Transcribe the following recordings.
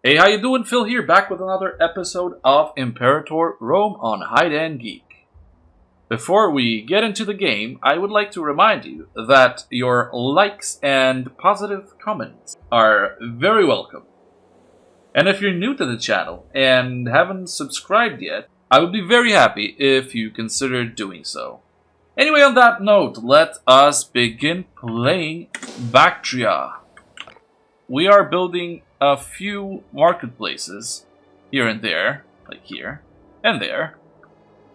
Hey, how you doing? Phil here, back with another episode of Imperator Rome on Hide&Geek. Before we get into the game, I would like to remind you that your likes and positive comments are very welcome. And if you're new to the channel and haven't subscribed yet, I would be very happy if you consider doing so. Anyway, on that note, let us begin playing Bactria. We are building a few marketplaces here and there, like here, and there,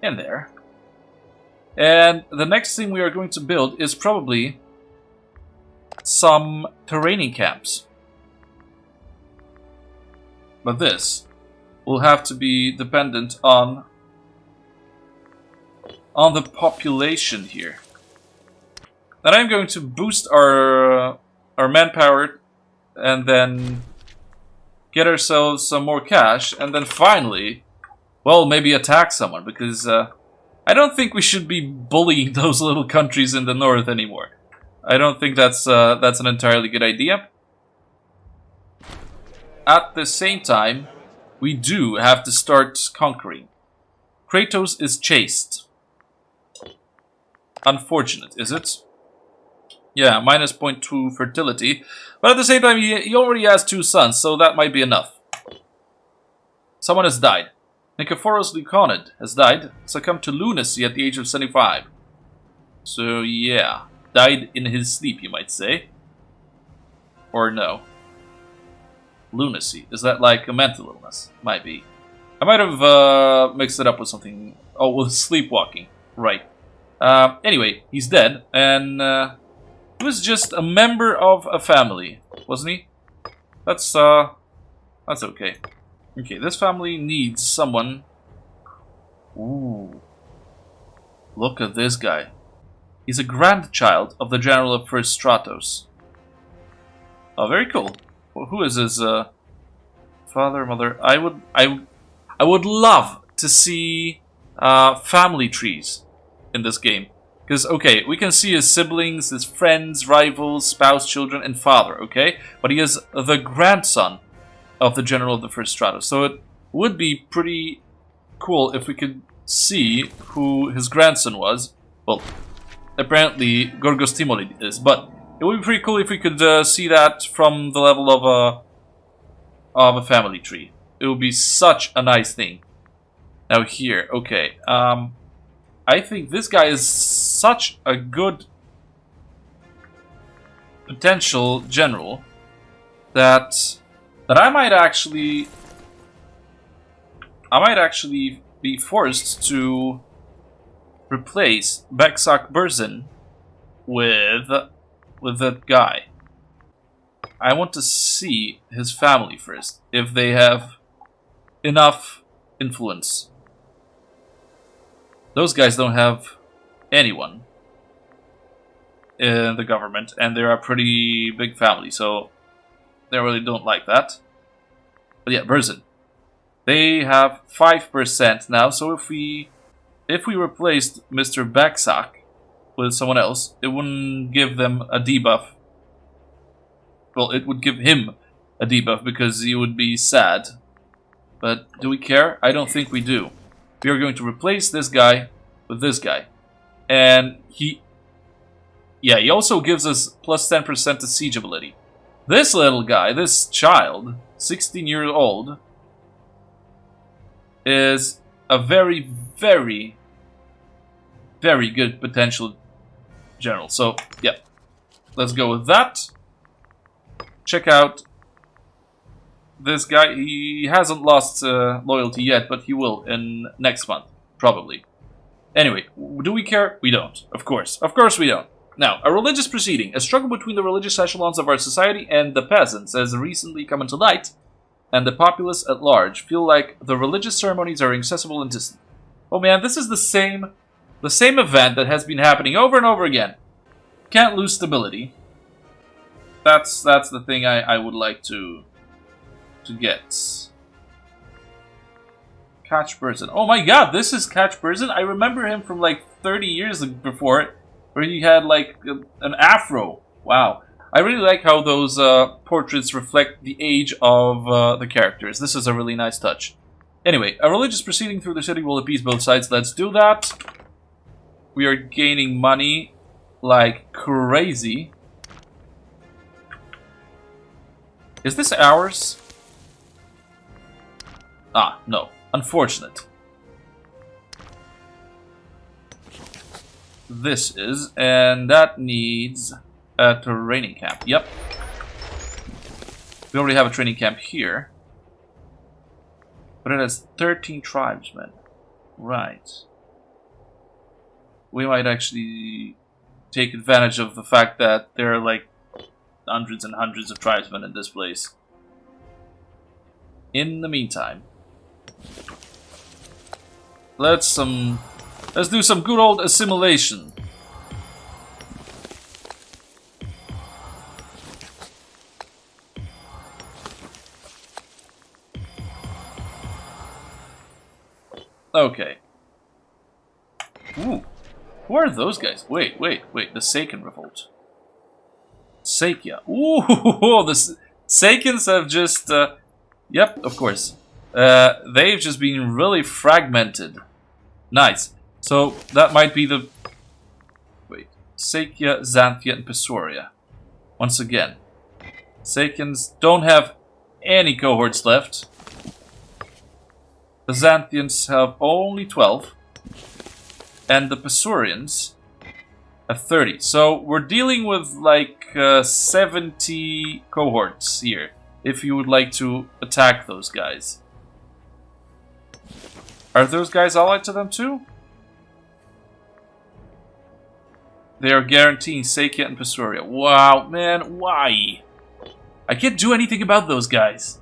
and there. And the next thing we are going to build is probably some training camps. But this will have to be dependent on the population here. Then I'm going to boost our manpower and then get ourselves some more cash, and then finally, well, maybe attack someone, because I don't think we should be bullying those little countries in the north anymore. I don't think that's an entirely good idea. At the same time, we do have to start conquering. Traitors is chaste. Unfortunate, is it? Yeah, minus 0.2 fertility. But at the same time, he already has 2 sons, so that might be enough. Someone has died. Nikephoros Lyconid has died, succumbed to lunacy at the age of 75. So yeah, died in his sleep, you might say. Or no. Lunacy, is that like a mental illness? Might be. I might have mixed it up with something. Oh, with sleepwalking. Right. Anyway, he's dead, and he was just a member of a family, wasn't he? That's okay. Okay, this family needs someone. Ooh. Look at this guy. He's a grandchild of the general of First Stratos. Oh, very cool. Well, who is his father, mother? I would love to see family trees in this game. Because, okay, we can see his siblings, his friends, rivals, spouse, children, and father, okay? But he is the grandson of the general of the First Stratos. So it would be pretty cool if we could see who his grandson was. Well, apparently Gorgos Timolid is, but it would be pretty cool if we could see that from the level of a family tree. It would be such a nice thing. Now here, okay, I think this guy is such a good potential general that I might actually be forced to replace Beksak Burzin with that guy. I want to see his family first, if they have enough influence. Those guys don't have anyone in the government, and they're a pretty big family, so they really don't like that. But yeah, Burzin. They have 5% now, so if we replaced Mr. Beksak with someone else, it wouldn't give them a debuff. Well, it would give him a debuff because he would be sad. But do we care? I don't think we do. We are going to replace this guy with this guy. And he also gives us plus 10% to siege ability. This little guy, this child, 16 years old, is a very, very, very good potential general. So, yeah. Let's go with that. Check out this guy. He hasn't lost loyalty yet, but he will in next month, probably. Anyway, do we care? We don't. Of course. Of course we don't. Now, a religious proceeding. A struggle between the religious echelons of our society and the peasants has recently come into light, and the populace at large feel like the religious ceremonies are inaccessible and distant. Oh man, this is the same event that has been happening over and over again. Can't lose stability. That's the thing I would like to get. Catch Burzin. Oh my god, this is Catch Burzin? I remember him from like 30 years before, where he had like an afro. Wow. I really like how those portraits reflect the age of the characters. This is a really nice touch. Anyway, a religious proceeding through the city will appease both sides. Let's do that. We are gaining money like crazy. Is this ours? Ah, no. Unfortunate. This is, and that needs a training camp. Yep. We already have a training camp here. But it has 13 tribesmen. Right. We might actually take advantage of the fact that there are like hundreds and hundreds of tribesmen in this place. In the meantime, let's do some good old assimilation. Okay. Ooh. Who are those guys? Wait. The Saken revolt. Sakia. Ooh, the Sakens have just... yep, of course. They've just been really fragmented. Nice. So, that might be the... Wait. Sakia, Xanthia, and Pesoria. Once again. Sakens don't have any cohorts left. The Xanthians have only 12. And the Pesorians have 30. So we're dealing with like 70 cohorts here. If you would like to attack those guys. Are those guys allied to them too? They are guaranteeing Sakia and Pesoria. Wow, man, why? I can't do anything about those guys.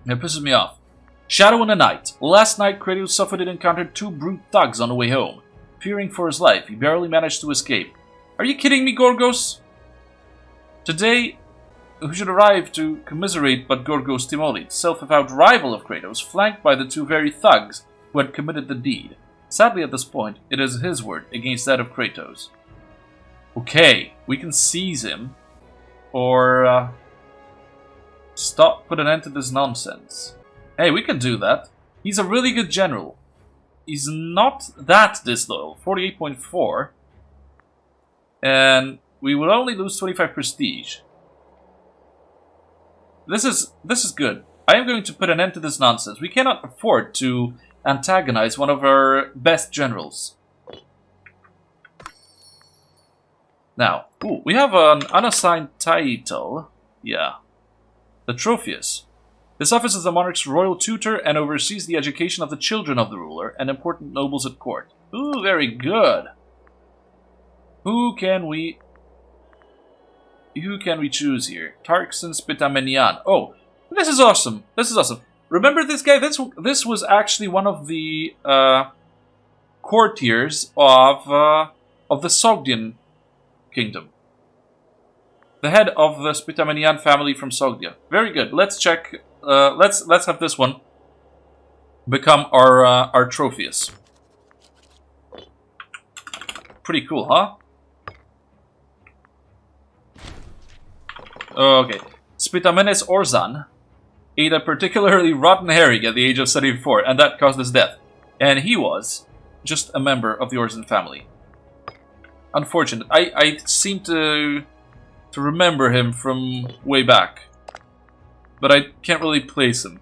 It pisses me off. Shadow in the night. Last night, Kratos suffered and encountered two brute thugs on the way home. Fearing for his life, he barely managed to escape. Are you kidding me, Gorgos? Today, who should arrive to commiserate but Gorgos Timoli, self-avowed rival of Kratos, flanked by the two very thugs who had committed the deed. Sadly, at this point, it is his word against that of Kratos. Okay, we can seize him, or put an end to this nonsense. Hey, we can do that. He's a really good general. He's not that disloyal. 48.4. And we will only lose 25 prestige. This is good. I am going to put an end to this nonsense. We cannot afford to antagonize one of our best generals. Now, ooh, we have an unassigned title. Yeah. The Trophius. This office is the monarch's royal tutor and oversees the education of the children of the ruler and important nobles at court. Ooh, very good. Who can we choose here? Tarxon Spitamenian. Oh, this is awesome. This is awesome. Remember this guy? This was actually one of the courtiers of the Sogdian kingdom. The head of the Spitamenian family from Sogdia. Very good. Let's check. Let's have this one become our Trophius. Pretty cool, huh? Okay. Spitamenes Orzan ate a particularly rotten herring at the age of 74, and that caused his death. And he was just a member of the Orzan family. Unfortunate. I seem to remember him from way back. But I can't really place him.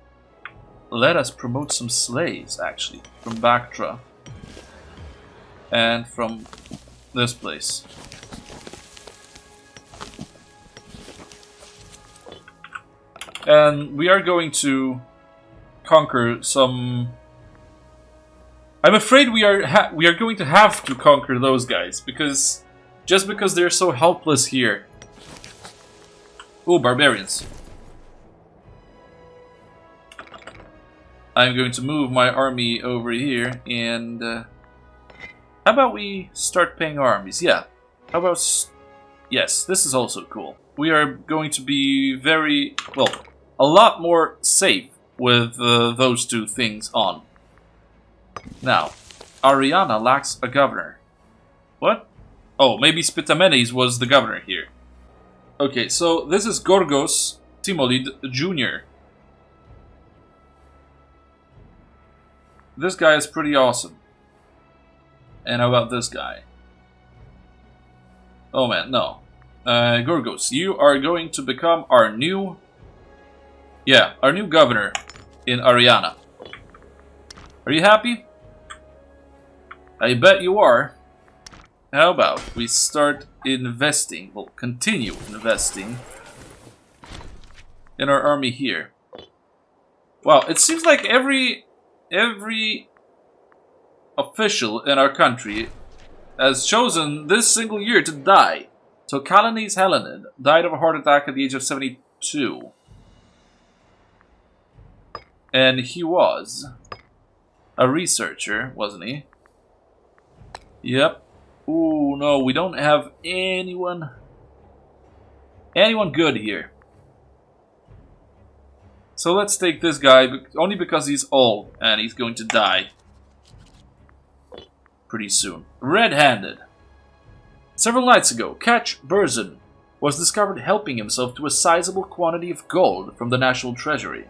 Let us promote some slaves, actually, from Bactra. And from this place. And we are going to conquer some... I'm afraid we are going to have to conquer those guys, because... just because they're so helpless here. Ooh, barbarians. I'm going to move my army over here, and how about we start paying our armies? Yeah. How about... yes, this is also cool. We are going to be very... well, a lot more safe with those two things on. Now, Ariana lacks a governor. What? Oh, maybe Spitamenes was the governor here. Okay, so this is Gorgos Timolid Jr. This guy is pretty awesome. And how about this guy? Oh man, no. Gorgos, you are going to become our new... Yeah, our new governor in Ariana. Are you happy? I bet you are. How about we start investing, we'll continue investing in our army here. Wow, it seems like every official in our country has chosen this single year to die. So Kalanis Helenid died of a heart attack at the age of 72. And he was a researcher, wasn't he? Yep. Ooh, no, we don't have anyone good here. So let's take this guy, only because he's old and he's going to die pretty soon. Red-handed. Several nights ago, Catch Burzin was discovered helping himself to a sizable quantity of gold from the national treasury.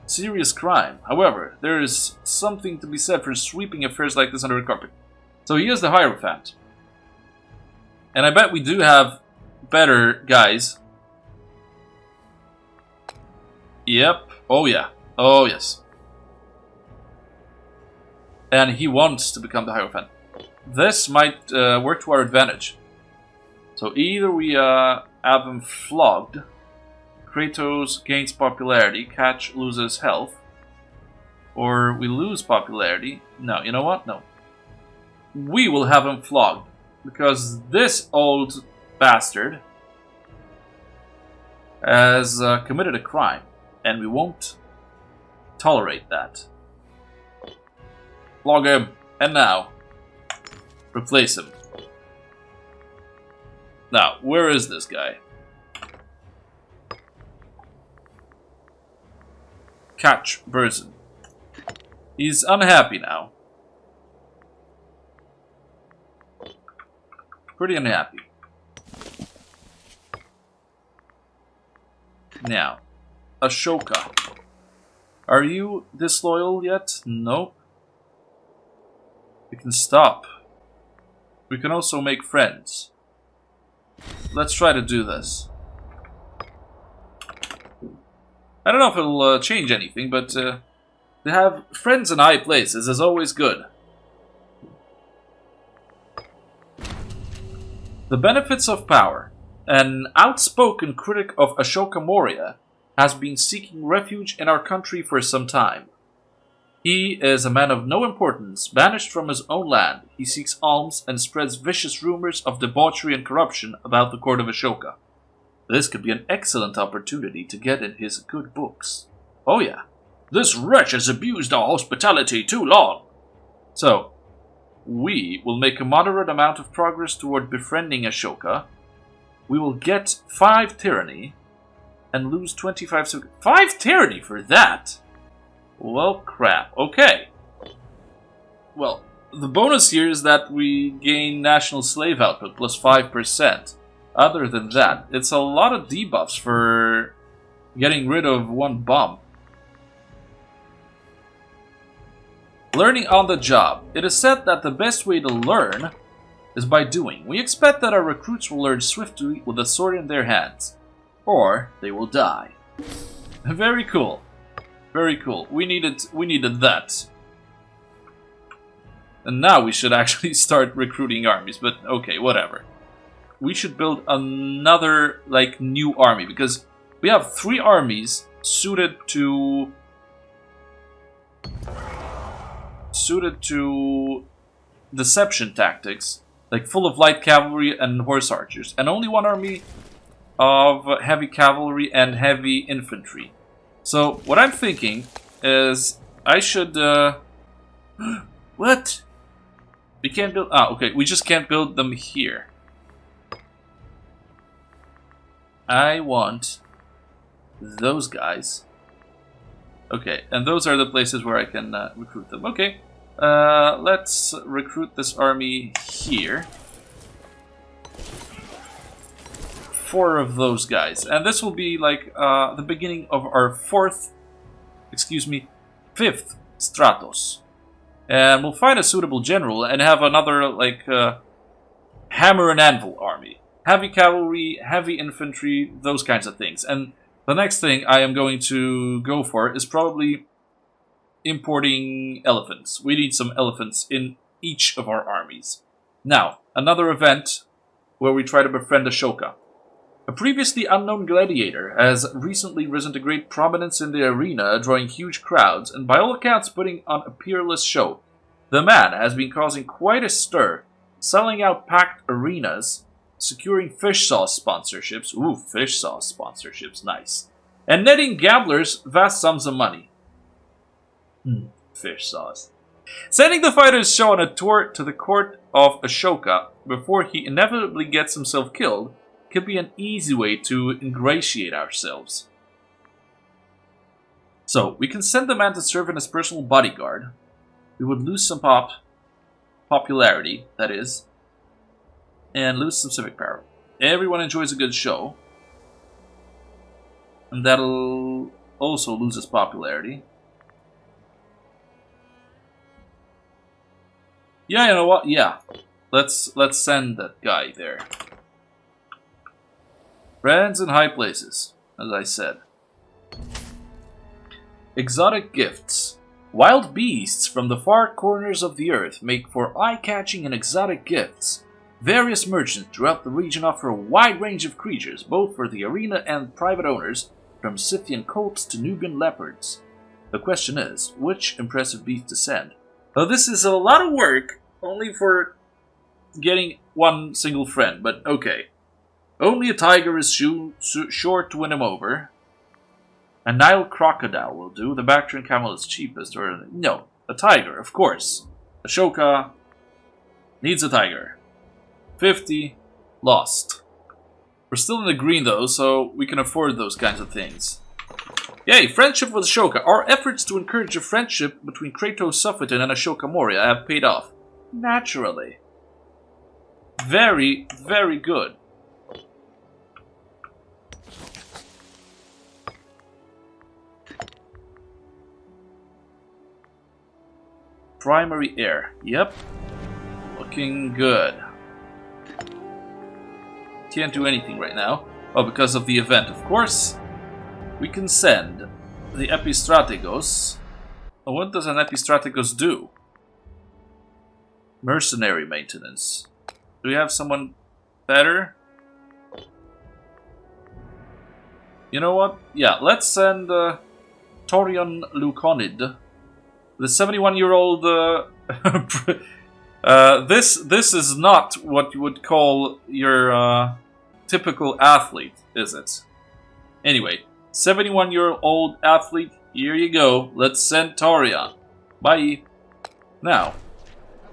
Serious crime. However, there is something to be said for sweeping affairs like this under the carpet. So he is the Hierophant. And I bet we do have better guys. Yep. Oh yeah. Oh yes. And he wants to become the Hierophant. This might work to our advantage. So either we have him flogged, Kratos gains popularity, Catch loses health, or we lose popularity. No, you know what? No. We will have him flogged, because this old bastard has committed a crime, and we won't tolerate that. Flog him, and now, replace him. Now, where is this guy? Catch Burzin. He's unhappy now. Pretty unhappy. Now, Ashoka. Are you disloyal yet? Nope. We can stop. We can also make friends. Let's try to do this. I don't know if it'll change anything, but to have friends in high places is always good. The benefits of power. An outspoken critic of Ashoka Maurya has been seeking refuge in our country for some time. He is a man of no importance, banished from his own land. He seeks alms and spreads vicious rumors of debauchery and corruption about the court of Ashoka. This could be an excellent opportunity to get in his good books. Oh yeah, this wretch has abused our hospitality too long. So, we will make a moderate amount of progress toward befriending Ashoka. We will get 5 tyranny and lose 25... 5 tyranny for that? Well, crap. Okay. Well, the bonus here is that we gain national slave output plus 5%. Other than that, it's a lot of debuffs for getting rid of one bomb. Learning on the job. It is said that the best way to learn is by doing. We expect that our recruits will learn swiftly with a sword in their hands. Or they will die. Very cool. Very cool. We needed that. And now we should actually start recruiting armies, but okay, whatever. We should build another, like, new army, because we have 3 armies suited to deception tactics, like full of light cavalry and horse archers, and only 1 army of heavy cavalry and heavy infantry. So, what I'm thinking is I should, what? We can't build, okay, we just can't build them here. I want those guys. Okay, and those are the places where I can recruit them. Okay, let's recruit this army here. 4 of those guys. And this will be like the beginning of our 5th Stratos. And we'll find a suitable general and have another like hammer and anvil army. Heavy cavalry, heavy infantry, those kinds of things. And the next thing I am going to go for is probably importing elephants. We need some elephants in each of our armies. Now, another event where we try to befriend Ashoka. A previously unknown gladiator has recently risen to great prominence in the arena, drawing huge crowds, and by all accounts putting on a peerless show. The man has been causing quite a stir, selling out packed arenas, securing fish sauce sponsorships, ooh, fish sauce sponsorships, nice, and netting gamblers vast sums of money. Fish sauce. Sending the fighters show on a tour to the court of Ashoka before he inevitably gets himself killed could be an easy way to ingratiate ourselves. So, we can send the man to serve in his personal bodyguard. We would lose some popularity, that is, and lose some civic power. Everyone enjoys a good show, and that'll also lose its popularity. Yeah, you know what? Yeah, let's send that guy there. Friends in high places, as I said. Exotic gifts. Wild beasts from the far corners of the earth make for eye-catching and exotic gifts. Various merchants throughout the region offer a wide range of creatures, both for the arena and private owners, from Scythian colts to Nubian leopards. The question is, which impressive beast to send? Well, this is a lot of work, only for getting one single friend, but okay. Only a tiger is sure to win him over. A Nile crocodile will do. The Bactrian camel is cheapest. Or no, a tiger, of course. Ashoka needs a tiger. 50 lost. We're still in the green though, so we can afford those kinds of things. Yay, friendship with Ashoka. Our efforts to encourage a friendship between Kratos Sophiton and Ashoka Moria have paid off. Naturally. Very, very good. Primary heir. Yep. Looking good. Can't do anything right now. Oh, because of the event, of course. We can send the Epistrategos. Oh, what does an Epistrategos do? Mercenary maintenance. Do we have someone better? You know what? Yeah, let's send Torion Luconid. The 71-year-old... this is not what you would call your typical athlete, is it? Anyway, 71-year-old athlete, here you go. Let's send Torion. Bye. Now,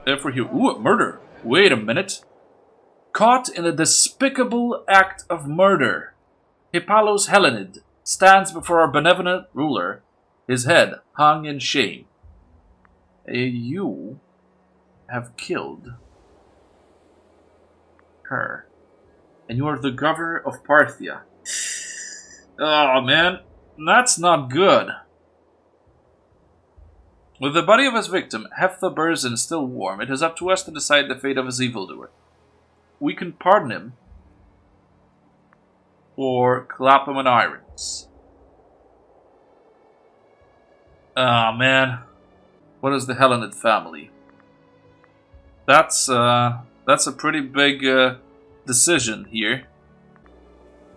if we're here... Ooh, murder. Wait a minute. Caught in a despicable act of murder, Hippalos Hellenid stands before our benevolent ruler, his head hung in shame. You have killed her, and you are the governor of Parthia. Oh man, that's not good. With the body of his victim, Hephthah Burzin, still warm, it is up to us to decide the fate of his evildoer. We can pardon him, or clap him in irons. Ah man. What is the Hellenid family? That's a pretty big decision here.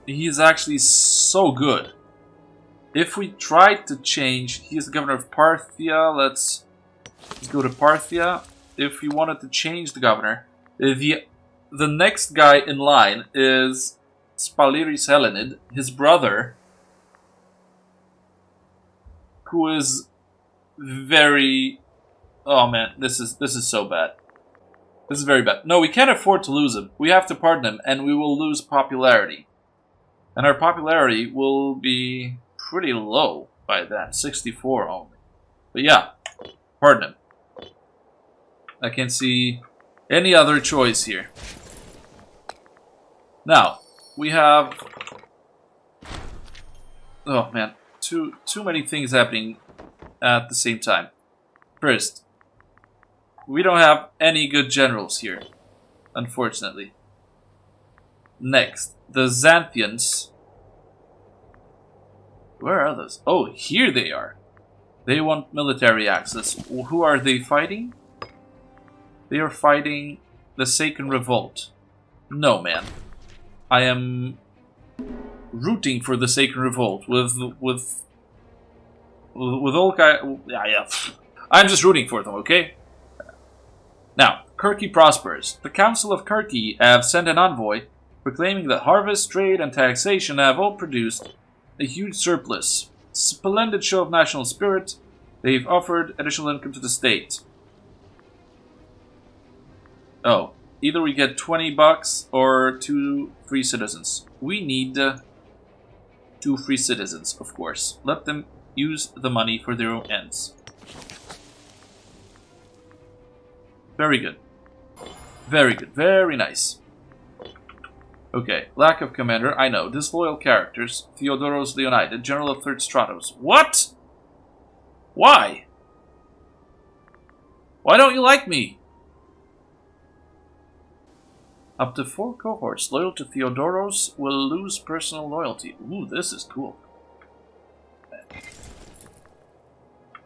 He is actually so good. If we tried to change, he is the governor of Parthia. Let's go to Parthia. If we wanted to change the governor, the next guy in line is Spaliris Hellenid, his brother, who is very... Oh man, this is so bad. This is very bad. No, we can't afford to lose him. We have to pardon him, and we will lose popularity. And our popularity will be pretty low by then. 64 only. But yeah, pardon him. I can't see any other choice here. Now, we have... Oh man, too many things happening at the same time. First, we don't have any good generals here, unfortunately. Next, the Xanthians. Where are those? Oh, here they are. They want military access. Who are they fighting? They are fighting the Sacred Revolt. No, man. I am rooting for the Sacred Revolt with all kind. Yeah. I'm just rooting for them, okay? Now, Kirky prospers. The Council of Kirky have sent an envoy proclaiming that harvest, trade, and taxation have all produced a huge surplus. Splendid show of national spirit. They've offered additional income to the state. Oh, either we get 20 bucks or 2 free citizens. We need 2 free citizens, of course. Let them use the money for their own ends. Very good. Very good. Very nice. Okay, lack of commander. I know. Disloyal characters. Theodoros Leonidas, General of 3rd Stratos. What? Why? Why don't you like me? Up to 4 cohorts loyal to Theodoros will lose personal loyalty. Ooh, this is cool.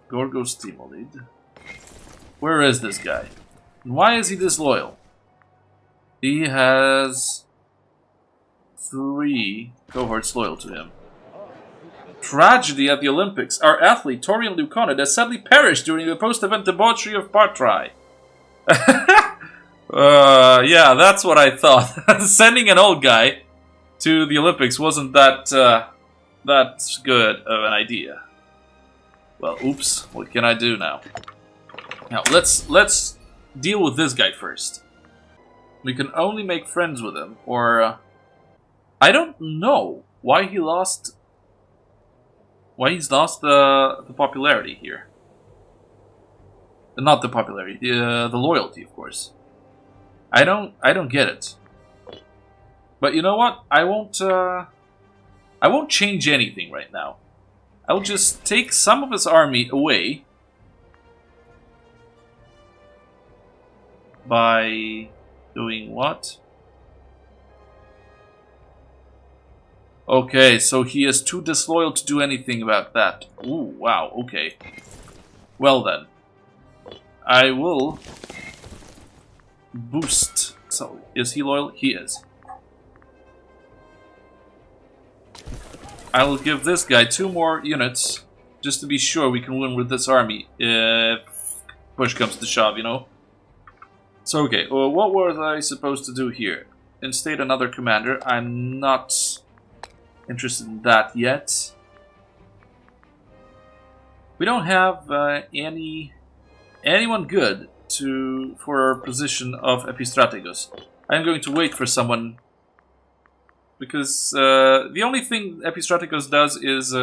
Gorgos Timolid. Where is this guy? And why is he disloyal? He has 3 cohorts loyal to him. Tragedy at the Olympics. Our athlete, Torian Luconid, has sadly perished during the post-event debauchery of Partrai. Yeah, that's what I thought. Sending an old guy to the Olympics wasn't that good of an idea. Well, oops. What can I do now? Now, let's deal with this guy first. We can only make friends with him, or... I don't know why he lost... Why he's lost the popularity here. Not the popularity, the loyalty, of course. I don't get it. But you know what? I won't change anything right now. I'll just take some of his army away by doing what? Okay, so he is too disloyal to do anything about that. Ooh, wow, okay. Well then. I will boost. So, is he loyal? He is. I will give this guy 2 more units, just to be sure we can win with this army, if push comes to shove, you know? So, okay, well, what was I supposed to do here? Instate another commander. I'm not interested in that yet. We don't have anyone good for our position of Epistrategos. I'm going to wait for someone, because the only thing Epistrategos does is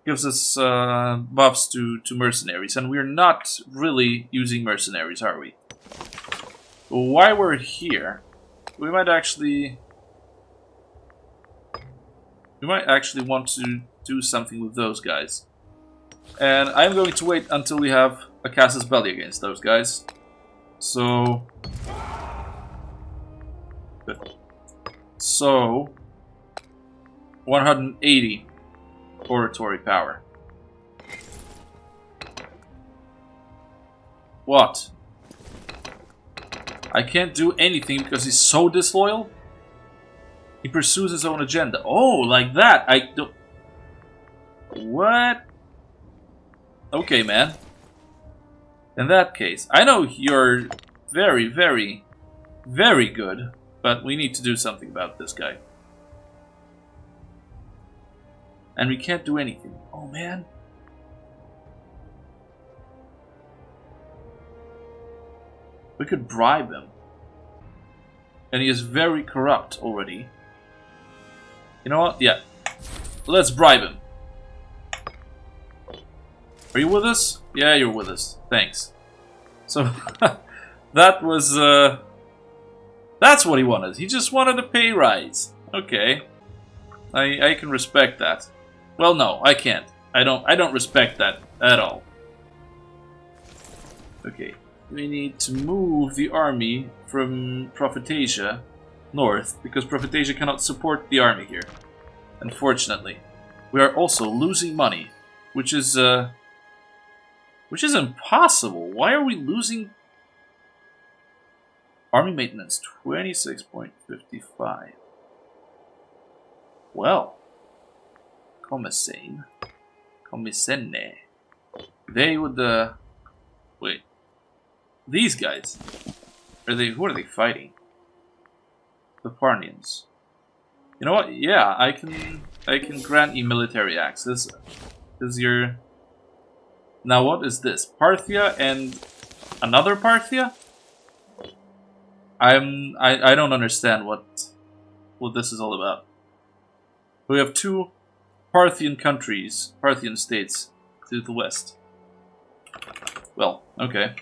gives us buffs to mercenaries, and we're not really using mercenaries, are we? While we're here, we might actually want to do something with those guys. And I'm going to wait until we have a casus belli against those guys. So... Good. So... 180 oratory power. What? I can't do anything because he's so disloyal? He pursues his own agenda. Oh, like that. I don't... What? Okay, man. In that case, I know you're very, very, very good, but we need to do something about this guy. And we can't do anything. Oh, man. We could bribe him. And he is very corrupt already. You know what? Yeah. Let's bribe him. Are you with us? Yeah, you're with us. Thanks. So, that was... that's what he wanted. He just wanted a pay rise. Okay. I can respect that. Well, no, I can't. I don't respect that at all. Okay. We need to move the army from Prophetasia north, because Prophetasia cannot support the army here. Unfortunately. We are also losing money, which is impossible. Why are we losing army maintenance? 26.55. Well, Commissane. They would, wait. These guys. Who are they fighting? The Parnians. You know what? Yeah, I can grant you military access. Because you're... Now what is this? Parthia and another Parthia? I don't understand what this is all about. We have two Parthian countries, Parthian states, to the west. Well, okay.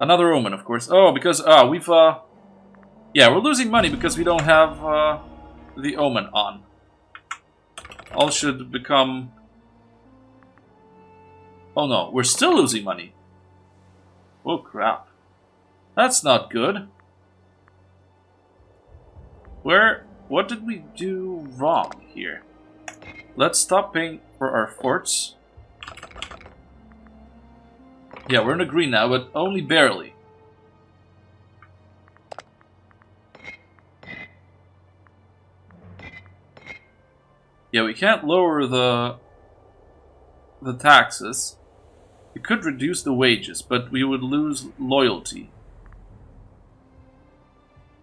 Another Omen, of course. Oh, because, we've, yeah, we're losing money because we don't have, the Omen on. All should become... Oh no, we're still losing money. Oh crap. That's not good. What did we do wrong here? Let's stop paying for our forts. Yeah, we're in the green now, but only barely. Yeah, we can't lower the taxes. We could reduce the wages, but we would lose loyalty.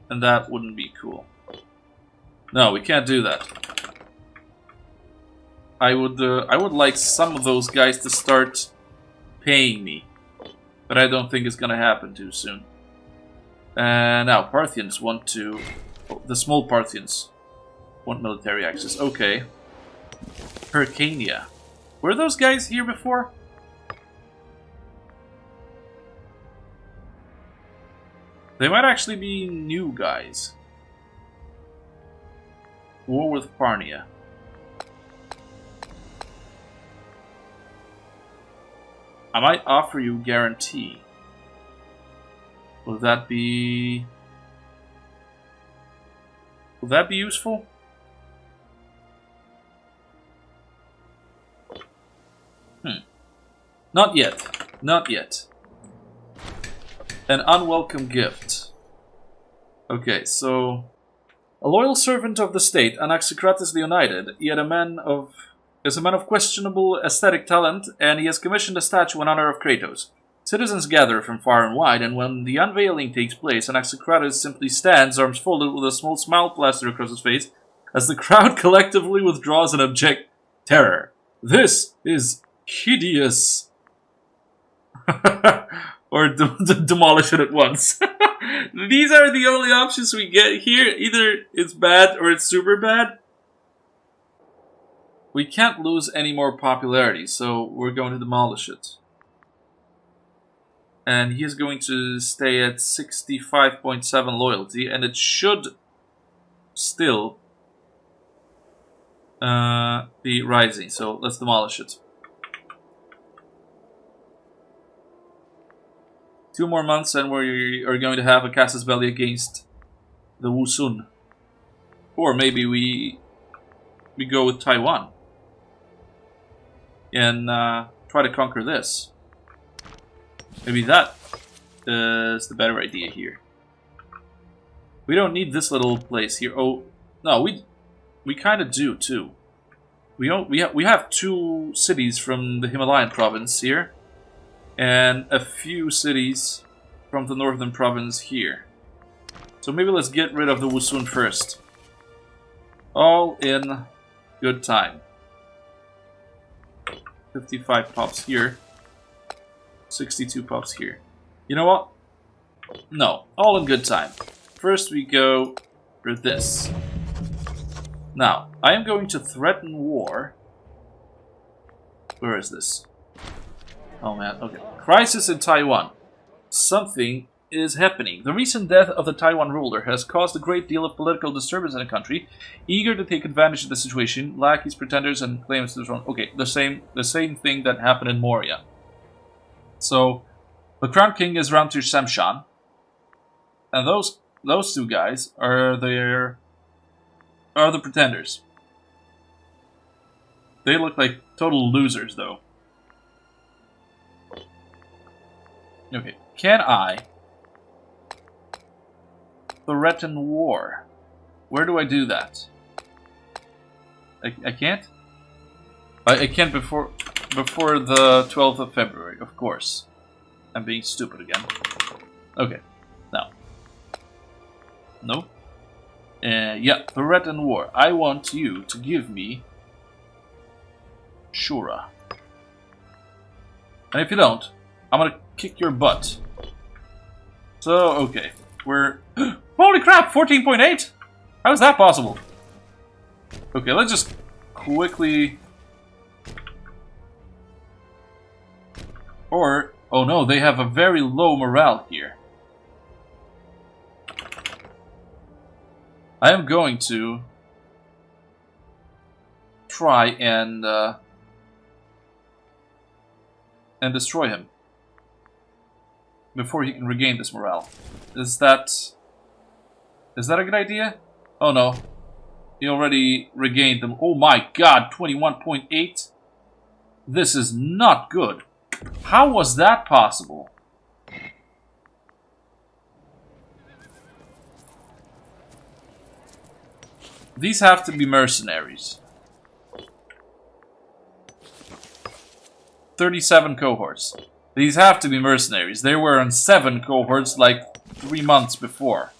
And that wouldn't be cool. No, we can't do that. I would like some of those guys to start paying me. But I don't think it's gonna happen too soon. And now, Parthians want to... Oh, the small Parthians want military access. Okay. Hyrcania. Were those guys here before? They might actually be new guys. War with Parnia. I might offer you guarantee. Will that be... Will that be useful? Not yet. Not yet. An unwelcome gift. Okay, so... A loyal servant of the state, Anaxicrates Leonited, is a man of questionable aesthetic talent, and he has commissioned a statue in honor of Kratos. Citizens gather from far and wide, and when the unveiling takes place, Anaxicrates simply stands, arms folded, with a small smile plastered across his face, as the crowd collectively withdraws in abject terror. This is hideous. Or demolish it at once. These are the only options we get here. Either it's bad or it's super bad. We can't lose any more popularity, so we're going to demolish it. And he is going to stay at 65.7 loyalty, and it should still be rising, so let's demolish it. 2 more months and we are going to have a casus belli against the Wusun. Or maybe we go with Taiwan and try to conquer this. Maybe that is the better idea here. We don't need this little place here. Oh no, we kind of do too. We have 2 cities from the Himalayan province here. And a few cities from the northern province here. So maybe let's get rid of the Wusun first. All in good time. 55 pops here. 62 pops here. You know what? No, all in good time. First we go for this. Now, I am going to threaten war. Where is this? Oh man, okay. Crisis in Taiwan. Something is happening? The recent death of the Taiwan ruler has caused a great deal of political disturbance in the country. Eager to take advantage of the situation, lackeys, pretenders, and claims to the throne. Okay, the same thing that happened in Moria. So, the Crown King is Ramtir Semshan, and those two guys are the pretenders. They look like total losers, though. Okay, can I threaten war? Where do I do that? I can't? I can't before the 12th of February, of course. I'm being stupid again. Okay, now. No? Yeah, threaten war. I want you to give me Shura. And if you don't, I'm gonna kick your butt. So, okay. We're... Holy crap! 14.8? How is that possible? Okay, let's just quickly... Or... Oh no, they have a very low morale here. I am going to... try and destroy him. Before he can regain this morale. Is that a good idea? Oh no. He already regained them. Oh my god, 21.8? This is not good. How was that possible? These have to be mercenaries. 37 cohorts. These have to be mercenaries. They were on 7 cohorts like 3 months before.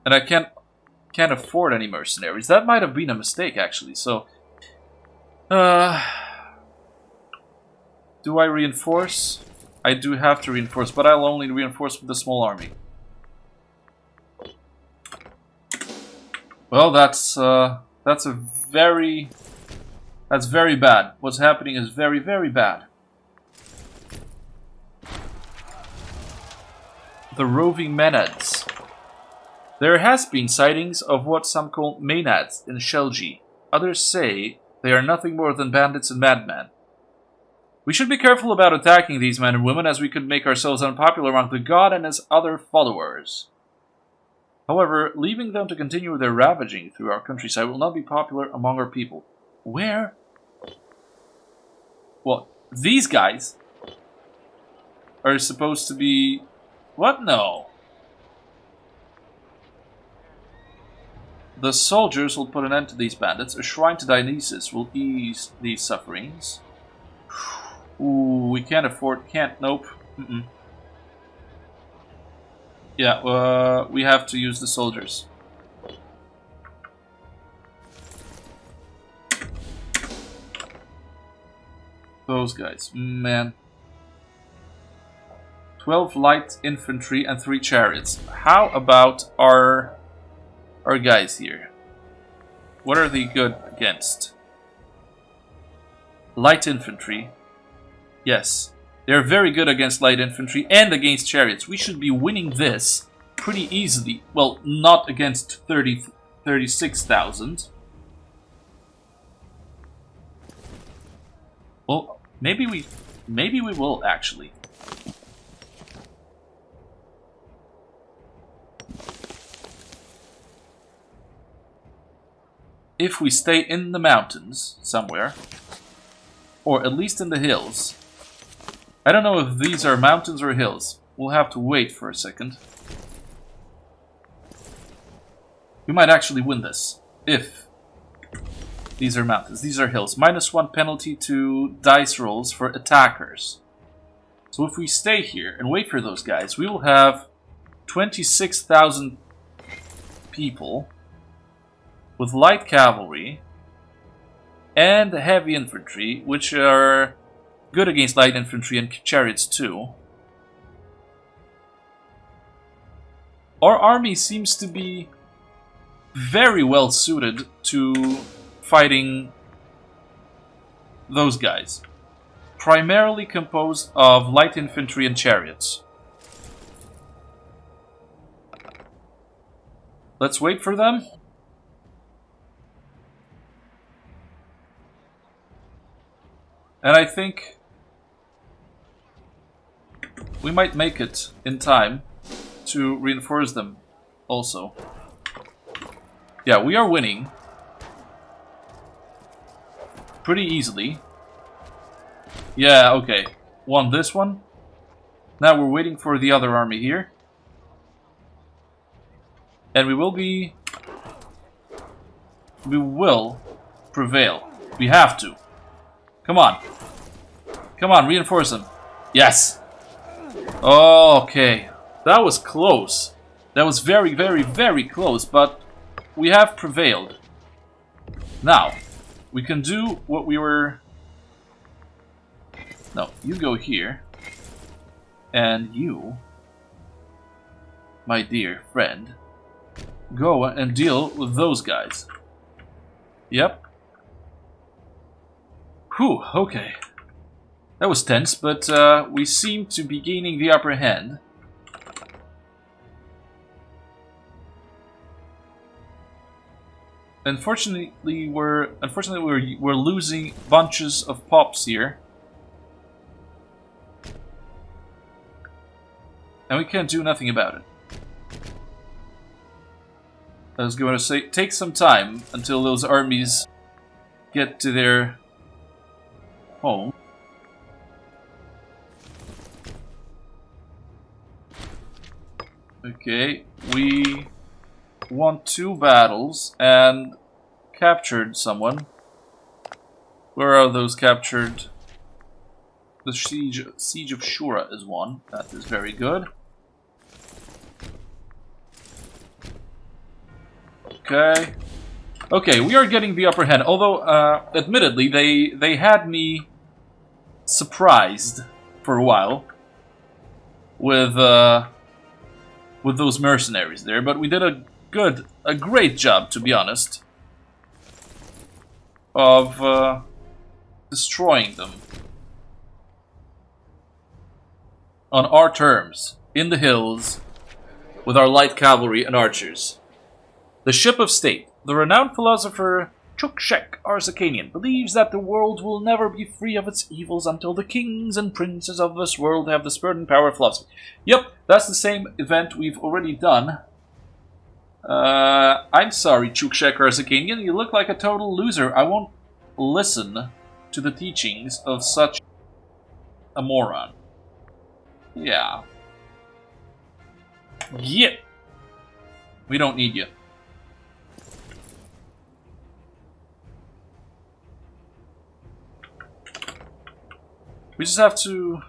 And I can't afford any mercenaries. That might have been a mistake, actually. So, do I reinforce? I do have to reinforce, but I'll only reinforce with a small army. Well, that's very bad. What's happening is very, very bad. The roving Maenads. There has been sightings of what some call Maenads in Shelgi. Others say they are nothing more than bandits and madmen. We should be careful about attacking these men and women, as we could make ourselves unpopular among the god and his other followers. However, leaving them to continue their ravaging through our countryside will not be popular among our people. Where? Well, these guys are supposed to be... What? No. The soldiers will put an end to these bandits. A shrine to Dionysus will ease these sufferings. Ooh, we can't afford... Nope. Yeah, we have to use the soldiers. Those guys, man. 12 light infantry and 3 chariots. How about our guys here? What are they good against? Light infantry. Yes. They're very good against light infantry and against chariots. We should be winning this pretty easily. Well, not against 36,000. Well, maybe we will actually. If we stay in the mountains somewhere, or at least in the hills. I don't know if these are mountains or hills. We'll have to wait for a second. We might actually win this, if these are mountains. These are hills. -1 penalty to dice rolls for attackers. So if we stay here and wait for those guys, we will have 26,000 people with light cavalry and heavy infantry, which are good against light infantry and chariots too. Our army seems to be very well suited to fighting those guys. primarily composed of light infantry and chariots. Let's wait for them. And I think we might make it in time to reinforce them also. Yeah, we are winning pretty easily. Yeah, okay. Won this one. Now we're waiting for the other army here. And we will prevail. We have to. Come on. Come on, reinforce them. Yes. Okay. That was close. That was very, very, very close, but we have prevailed. Now, we can do what we were... No, you go here. And you, my dear friend, go and deal with those guys. Yep. Whew, okay. That was tense, but we seem to be gaining the upper hand. Unfortunately, we're losing bunches of pops here. And we can't do nothing about it. I was going to say, take some time until those armies get to their home. Okay, we won 2 battles and captured someone. Where are those captured? The siege of Shura is one. That is very good. Okay. Okay, we are getting the upper hand. Although, admittedly, they had me surprised for a while with those mercenaries there. But we did a great job, to be honest, of destroying them on our terms in the hills with our light cavalry and archers. The Ship of State. The renowned philosopher Chukshek Arsacanian believes that the world will never be free of its evils until the kings and princes of this world have the spirit and power of philosophy. Yep, that's the same event we've already done. I'm sorry, Chukshek Arsacanian, you look like a total loser. I won't listen to the teachings of such a moron. Yeah. Yep. We don't need you. We just have to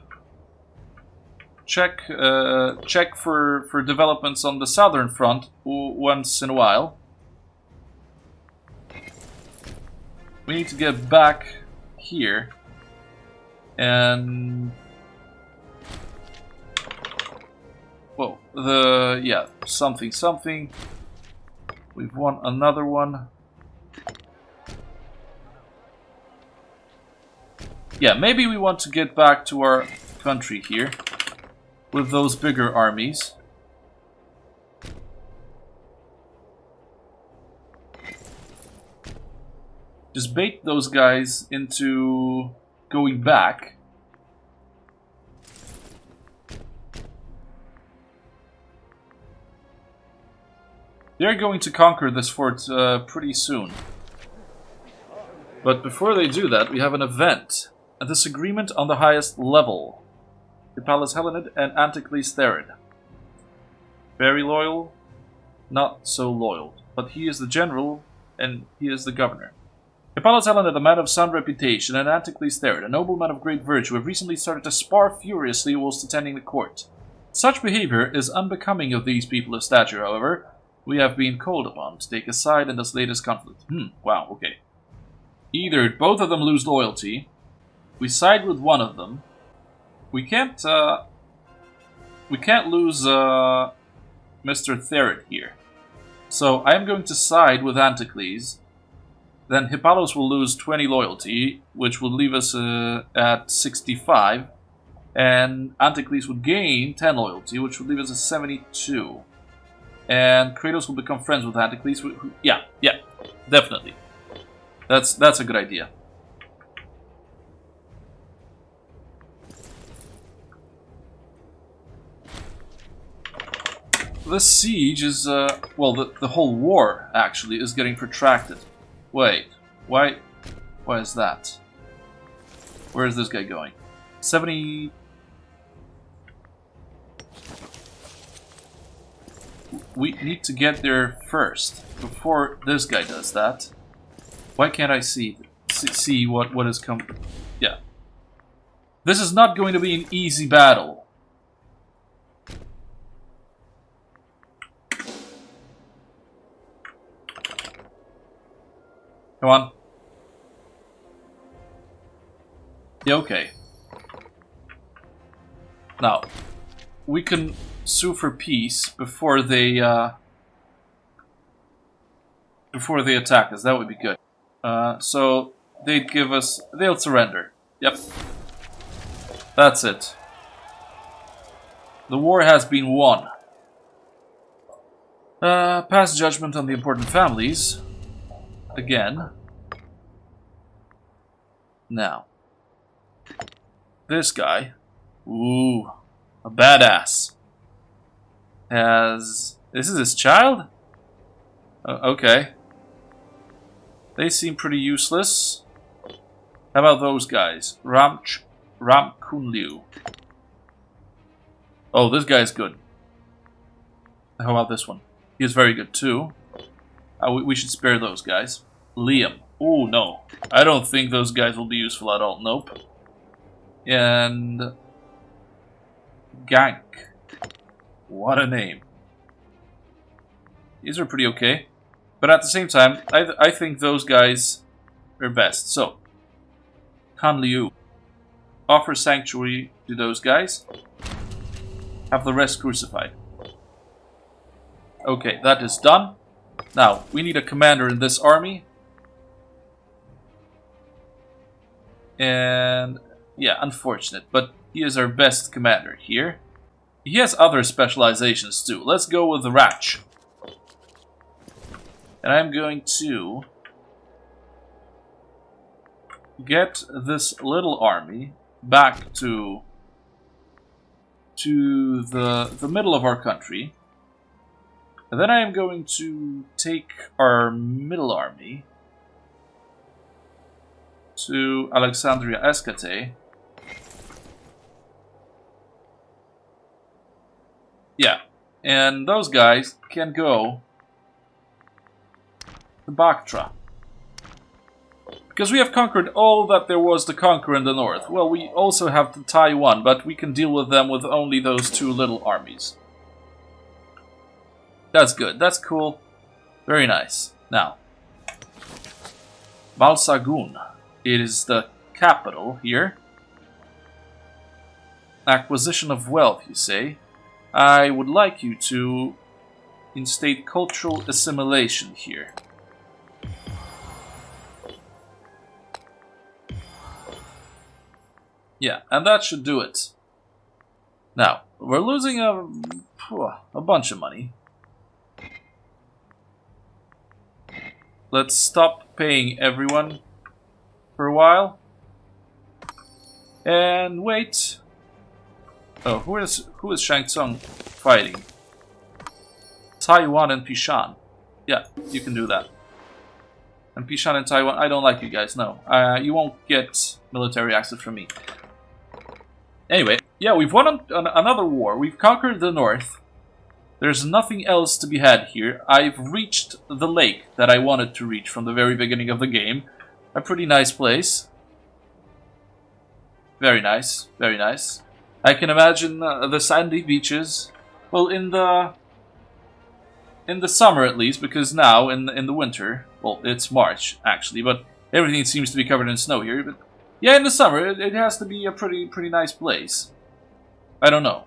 check for developments on the southern front once in a while. We need to get back here and whoa, something. We've won another one. Yeah, maybe we want to get back to our country here with those bigger armies. Just bait those guys into going back. They're going to conquer this fort pretty soon. But before they do that, we have an event. A disagreement on the highest level. Hippolytus Hellenid and Anticles Therid. Very loyal, not so loyal. But he is the general, and he is the governor. Hippolytus Hellenid, a man of sound reputation, and Anticles Therid, a nobleman of great virtue, have recently started to spar furiously whilst attending the court. Such behavior is unbecoming of these people of stature, however. We have been called upon to take a side in this latest conflict. Wow, okay. Either both of them lose loyalty, we side with one of them. We can't lose Mr. Therid here. So I am going to side with Anticles Then Hippalos will lose 20 loyalty, which would leave us at 65. And Anticles would gain 10 loyalty, which would leave us at 72. And Kratos will become friends with Anticles. Yeah, definitely. That's a good idea. This siege is, well, the whole war, actually, is getting protracted. Wait, why is that? Where is this guy going? 70... We need to get there first, before this guy does that. Why can't I see what has come... Yeah. This is not going to be an easy battle. Come on. Yeah, okay. Now, we can sue for peace before they attack us. That would be good. So they'll surrender. Yep. That's it. The war has been won. Pass judgment on the important families. Again. Now. This guy. Ooh. A badass. This is his child? Okay. They seem pretty useless. How about those guys? Ramkunliu. Oh, this guy's good. How about this one? He is very good too. We should spare those guys. Liam. Oh, no. I don't think those guys will be useful at all. Nope. And... Gank. What a name. These are pretty okay. But at the same time, I think those guys are best. So, Han Liu. Offer sanctuary to those guys. Have the rest crucified. Okay, that is done. Now, we need a commander in this army. And, yeah, unfortunate. But he is our best commander here. He has other specializations too. Let's go with the Ratch. And I'm going to get this little army back to the middle of our country. And then I am going to take our middle army to Alexandria Escate. Yeah, and those guys can go to Bactria. Because we have conquered all that there was to conquer in the north. Well, we also have Taiwan, but we can deal with them with only those two little armies. That's good, that's cool. Very nice. Now, Balsagun. It is the capital here. Acquisition of wealth, you say? I would like you to instate cultural assimilation here. Yeah, and that should do it. Now, we're losing a bunch of money. Let's stop paying everyone for a while. And wait. Oh, who is Shang Tsung fighting? Taiwan and Pishan. Yeah, you can do that. And Pishan and Taiwan, I don't like you guys, no. You won't get military access from me. Anyway, yeah, we've won another war. We've conquered the north. There's nothing else to be had here. I've reached the lake that I wanted to reach from the very beginning of the game. A pretty nice place. Very nice, very nice. I can imagine the sandy beaches. Well, in the summer at least, because now in the winter, well, it's March actually, but everything seems to be covered in snow here. But yeah, in the summer it has to be a pretty nice place. I don't know,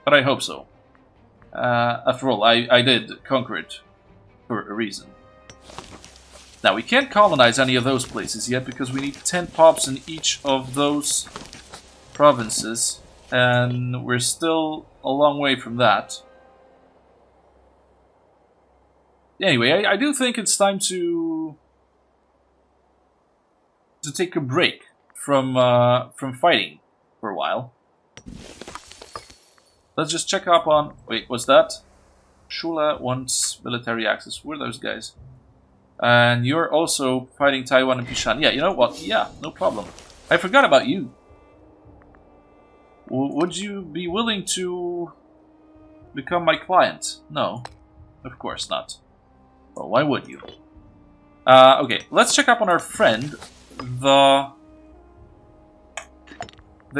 but I hope so. After all, I did conquer it for a reason. Now, we can't colonize any of those places yet because we need 10 pops in each of those provinces. And we're still a long way from that. Anyway, I do think it's time to take a break from fighting for a while. Let's just check up on... Wait, what's that? Shula wants military access. Who are those guys? And you're also fighting Taiwan and Pishan. Yeah, you know what? Yeah, no problem. I forgot about you. Would you be willing to become my client? No, of course not. Well, why would you? Okay, let's check up on our friend, the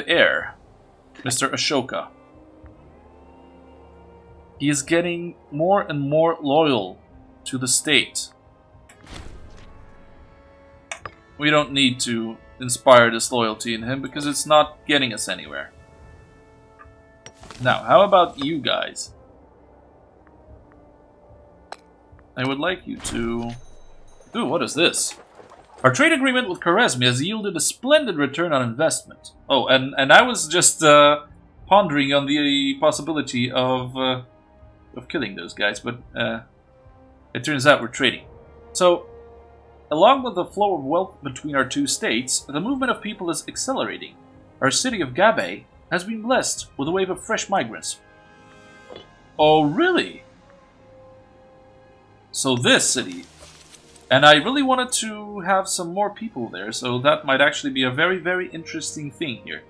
heir, Mr. Ashoka. He is getting more and more loyal to the state. We don't need to inspire this loyalty in him because it's not getting us anywhere. Now, how about you guys? I would like you to... Ooh, what is this? Our trade agreement with Kharezmi has yielded a splendid return on investment. Oh, and I was just pondering on the possibility of killing those guys, but it turns out we're trading. So, along with the flow of wealth between our two states, the movement of people is accelerating. Our city of Gabe has been blessed with a wave of fresh migrants. Oh, really? So this city... And I really wanted to have some more people there, so that might actually be a very, very interesting thing here.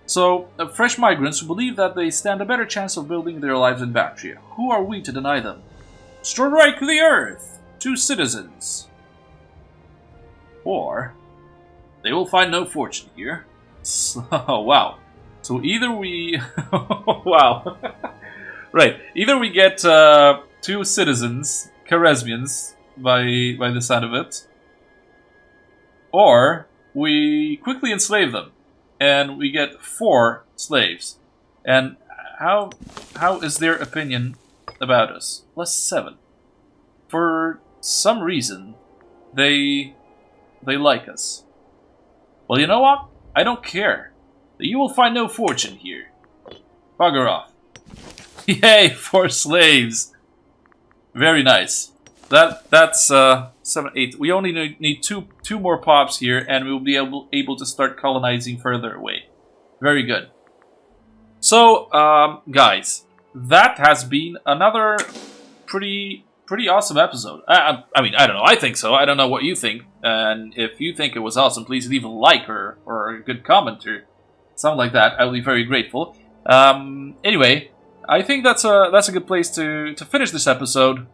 So, fresh migrants who believe that they stand a better chance of building their lives in Bactria. Who are we to deny them? Strike the earth to citizens. Or, they will find no fortune here. So, wow. So either we... wow. Right, either we get 2 citizens... Kharezmians, by the sound of it. Or, we quickly enslave them, and we get 4 slaves. And how is their opinion about us? +7. For some reason, they like us. Well, you know what? I don't care. You will find no fortune here. Bugger off. Yay, 4 slaves! Very nice. That's 7, 8. We only need two more pops here, and we'll be able to start colonizing further away. Very good. So, guys, that has been another pretty awesome episode. I mean, I don't know. I think so. I don't know what you think. And if you think it was awesome, please leave a like or a good comment or something like that. I will be very grateful. Anyway. I think that's a good place to finish this episode,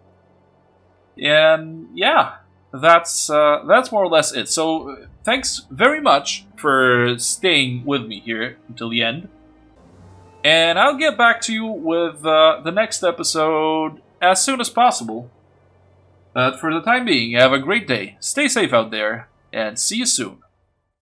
and yeah, that's more or less it. So thanks very much for staying with me here until the end, and I'll get back to you with the next episode as soon as possible. But for the time being, have a great day, stay safe out there, and see you soon.